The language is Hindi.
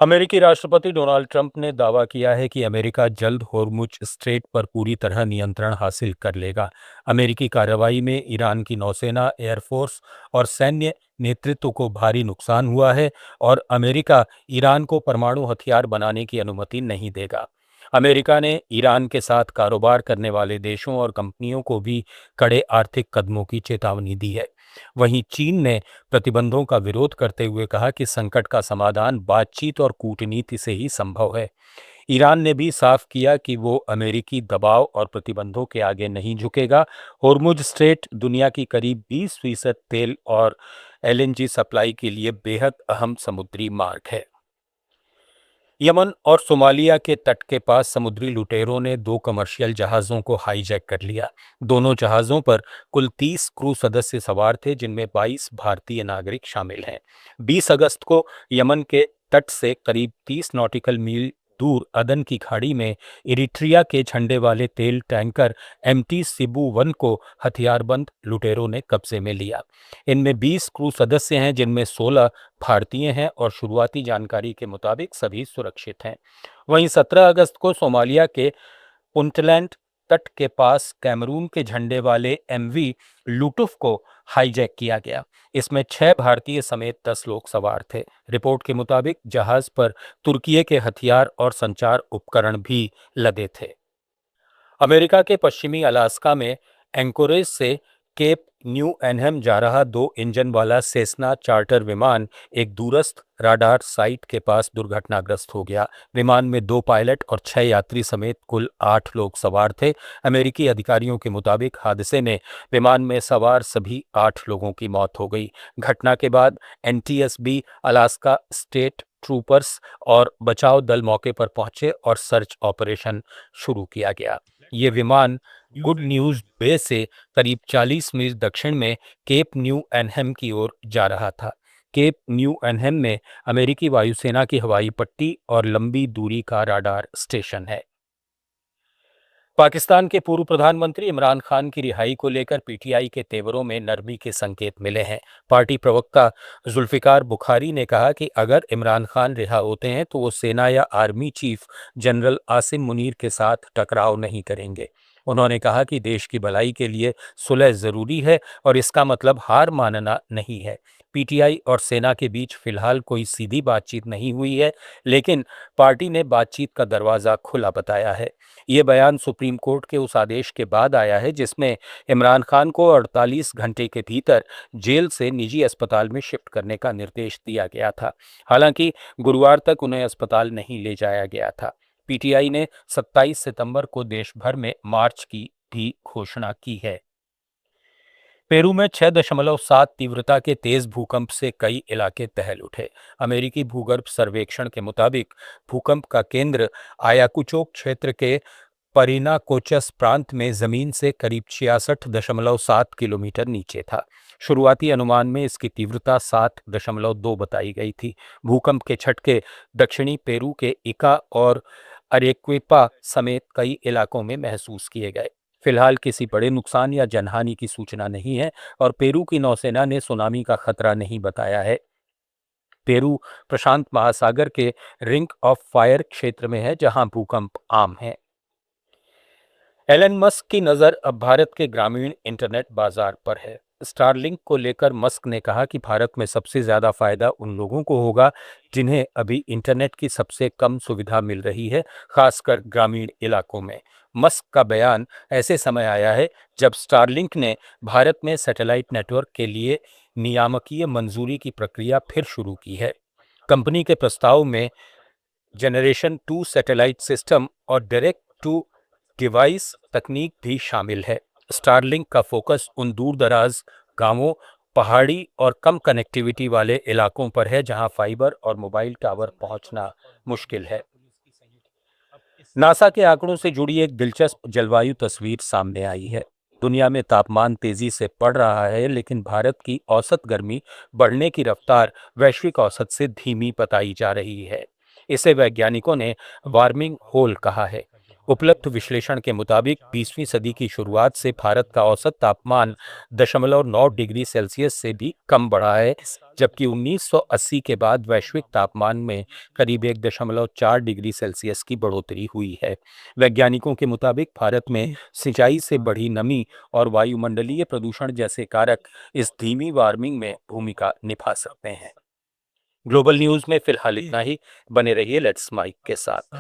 अमेरिकी राष्ट्रपति डोनाल्ड ट्रंप ने दावा किया है कि अमेरिका जल्द होर्मुज स्ट्रेट पर पूरी तरह नियंत्रण हासिल कर लेगा। अमेरिकी कार्रवाई में ईरान की नौसेना, एयरफोर्स और सैन्य नेतृत्व को भारी नुकसान हुआ है और अमेरिका ईरान को परमाणु हथियार बनाने की अनुमति नहीं देगा। अमेरिका ने ईरान के साथ कारोबार करने वाले देशों और कंपनियों को भी कड़े आर्थिक कदमों की चेतावनी दी है। वहीं चीन ने प्रतिबंधों का विरोध करते हुए कहा कि संकट का समाधान बातचीत और कूटनीति से ही संभव है। ईरान ने भी साफ किया कि वो अमेरिकी दबाव और प्रतिबंधों के आगे नहीं झुकेगा। होर्मुज स्ट्रेट दुनिया की करीब 20% तेल और एलएनजी सप्लाई के लिए बेहद अहम समुद्री मार्ग है। यमन और सोमालिया के तट के पास समुद्री लुटेरों ने 2 कमर्शियल जहाज़ों को हाईजैक कर लिया। दोनों जहाज़ों पर कुल 30 क्रू सदस्य सवार थे, जिनमें 22 भारतीय नागरिक शामिल हैं। 20 अगस्त को यमन के तट से करीब 30 नॉटिकल मील दूर अदन की खाड़ी में इरिट्रिया के झंडे वाले तेल टैंकर एमटी सिबू वन को हथियारबंद लुटेरों ने कब्जे में लिया। इनमें 20 क्रू सदस्य हैं, जिनमें 16 भारतीय हैं और शुरुआती जानकारी के मुताबिक सभी सुरक्षित हैं। वहीं 17 अगस्त को सोमालिया के पुंटलैंड तट के पास कैमरून के झंडे वाले एमवी लुटुफ को हाईजैक किया गया। इसमें 6 भारतीय समेत 10 लोग सवार थे। रिपोर्ट के मुताबिक जहाज पर तुर्की के हथियार और संचार उपकरण भी लदे थे। अमेरिका के पश्चिमी अलास्का में एंकोरेज से केप न्यू एनहेम जा रहा 2 इंजन वाला सेस्ना चार्टर विमान एक दूरस्थ राडार साइट के पास दुर्घटनाग्रस्त हो गया। विमान में 2 पायलट और 6 यात्री समेत कुल 8 लोग सवार थे। अमेरिकी अधिकारियों के मुताबिक हादसे में विमान में सवार सभी 8 लोगों की मौत हो गई। घटना के बाद एनटीएसबी, अलास्का स्टेट ट्रूपर्स और बचाव दल मौके पर पहुंचे और सर्च ऑपरेशन शुरू किया गया। ये विमान गुड न्यूज़ बे से करीब 40 मील दक्षिण में केप न्यू एनहेम की ओर जा रहा था। केप न्यू एनहेम में अमेरिकी वायुसेना की हवाई पट्टी और लंबी दूरी का राडार स्टेशन है। पाकिस्तान के पूर्व प्रधानमंत्री इमरान खान की रिहाई को लेकर पीटीआई के तेवरों में नरमी के संकेत मिले हैं। पार्टी प्रवक्ता जुल्फिकार बुखारी ने कहा कि अगर इमरान खान रिहा होते हैं तो वो सेना या army chief general Asim Munir के साथ टकराव नहीं करेंगे। उन्होंने कहा कि देश की भलाई के लिए सुलह जरूरी है और इसका मतलब हार मानना नहीं है। पीटीआई और सेना के बीच फिलहाल कोई सीधी बातचीत नहीं हुई है, लेकिन पार्टी ने बातचीत का दरवाज़ा खुला बताया है। ये बयान सुप्रीम कोर्ट के उस आदेश के बाद आया है जिसमें इमरान खान को 48 घंटे के भीतर जेल से निजी अस्पताल में शिफ्ट करने का निर्देश दिया गया था। हालांकि गुरुवार तक उन्हें अस्पताल नहीं ले जाया गया था। पीटीआई ने 27 सितंबर को देश भर में मार्च की भी घोषणा की है। पेरू में 6.7 तीव्रता के तेज भूकंप से कई इलाके दहल उठे। अमेरिकी भूगर्भ सर्वेक्षण के मुताबिक भूकंप का केंद्र आयाकुचो क्षेत्र के परीनाकोचस प्रांत में जमीन से करीब 66.7 किलोमीटर नीचे था। शुरुआती अनुमान में इसकी तीव्रता 7.2 बताई गई थी। भूकंप के झटके दक्षिणी पेरू के इका और अरेक्विपा समेत कई इलाकों में महसूस किए गए। फिलहाल किसी बड़े नुकसान या जनहानि की सूचना नहीं है और पेरू की नौसेना ने सुनामी का खतरा नहीं बताया है। पेरू प्रशांत महासागर के रिंग ऑफ फायर क्षेत्र में है, जहां भूकंप आम है। एलन मस्क की नज़र अब भारत के ग्रामीण इंटरनेट बाजार पर है। स्टारलिंक को लेकर मस्क ने कहा कि भारत में सबसे ज़्यादा फायदा उन लोगों को होगा जिन्हें अभी इंटरनेट की सबसे कम सुविधा मिल रही है, खासकर ग्रामीण इलाकों में। मस्क का बयान ऐसे समय आया है जब स्टारलिंक ने भारत में सैटेलाइट नेटवर्क के लिए नियामकीय मंजूरी की प्रक्रिया फिर शुरू की है। कंपनी के प्रस्ताव में जनरेशन 2 सैटेलाइट सिस्टम और डायरेक्ट टू डिवाइस तकनीक भी शामिल है। स्टारलिंक का फोकस उन दूर दराज गांवों, पहाड़ी और कम कनेक्टिविटी वाले इलाकों पर है जहां फाइबर और मोबाइल टावर पहुंचना मुश्किल है। नासा के आंकड़ों से जुड़ी एक दिलचस्प जलवायु तस्वीर सामने आई है। दुनिया में तापमान तेजी से बढ़ रहा है, लेकिन भारत की औसत गर्मी बढ़ने की रफ्तार वैश्विक औसत से धीमी बताई जा रही है। इसे वैज्ञानिकों ने वार्मिंग होल कहा है। उपलब्ध विश्लेषण के मुताबिक 20वीं सदी की शुरुआत से भारत का औसत तापमान 0.9 डिग्री सेल्सियस से भी कम बढ़ा है, जबकि 1980 के बाद वैश्विक तापमान में करीब 1.4 डिग्री सेल्सियस की बढ़ोतरी हुई है। वैज्ञानिकों के मुताबिक भारत में सिंचाई से बढ़ी नमी और वायुमंडलीय प्रदूषण जैसे कारक इस धीमी वार्मिंग में भूमिका निभा सकते हैं। ग्लोबल न्यूज़ में फिलहाल इतना ही। बने रहिए लेट्स माइक के साथ।